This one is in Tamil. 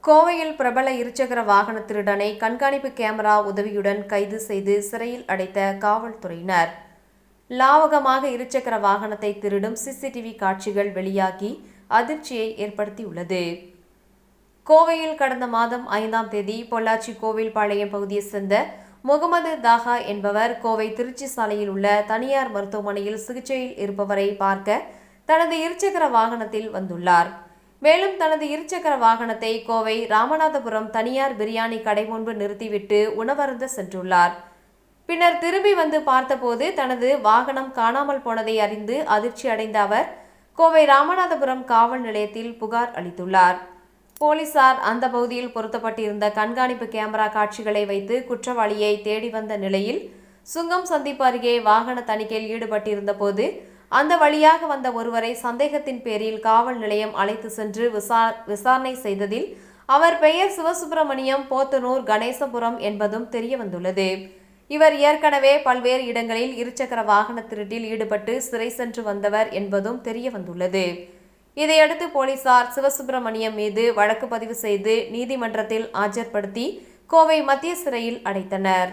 கோவையில் பிரபல இருசக்கர வாகன திருடனை கண்காணிப்பு கேமரா உதவியுடன் கைது செய்து சிறையில் அடைத்த காவல்துறையினர். லாவகமாக இருசக்கர வாகனத்தை திருடும் சிசிடிவி காட்சிகள் வெளியாகி அதிர்ச்சியை ஏற்படுத்தியுள்ளது. கோவையில் கடந்த மாதம் 5ஆம் தேதி பொள்ளாச்சி கோவில்பாளையம் பகுதியைச் சேர்ந்த முகமது தாகா என்பவர் கோவை திருச்சி சாலையில் உள்ள தனியார் மருத்துவமனையில் சிகிச்சையில் இருப்பவரை பார்க்க தனது இருசக்கர வாகனத்தில் வந்துள்ளார். மேலும் தனது இருசக்கர வாகனத்தை கோவை ராமநாதபுரம் தனியார் பிரியாணி கடை முன்பு நிறுத்திவிட்டு உணவருந்த சென்றுள்ளார். பின்னர் திரும்பி வந்து பார்த்தபோது தனது வாகனம் காணாமல் போனதை அறிந்து அதிர்ச்சி அடைந்த அவர் கோவை ராமநாதபுரம் காவல் நிலையத்தில் புகார் அளித்துள்ளார். போலீசார் அந்த பகுதியில் பொருத்தப்பட்டிருந்த கண்காணிப்பு கேமரா காட்சிகளை வைத்து குற்றவாளியை தேடி வந்த நிலையில் சுங்கம் சந்திப்பு அருகே வாகன தணிக்கையில் ஈடுபட்டிருந்த போது அந்த வழியாக வந்த ஒருவரை சந்தேகத்தின் பேரில் காவல் நிலையம் அழைத்து சென்று விசாரணை செய்ததில் அவர் பெயர் சிவசுப்பிரமணியம், போத்தனூர், கணேசபுரம் என்பதும் தெரியவந்துள்ளது. இவர் ஏற்கனவே பல்வேறு இடங்களில் இருசக்கர வாகன திருட்டில் ஈடுபட்டு சிறை சென்று வந்தவர் என்பதும் தெரியவந்துள்ளது. இதையடுத்து போலீசார் சிவசுப்பிரமணியம் மீது வழக்கு பதிவு செய்து நீதிமன்றத்தில் ஆஜர்படுத்தி கோவை மத்திய சிறையில் அடைத்தனர்.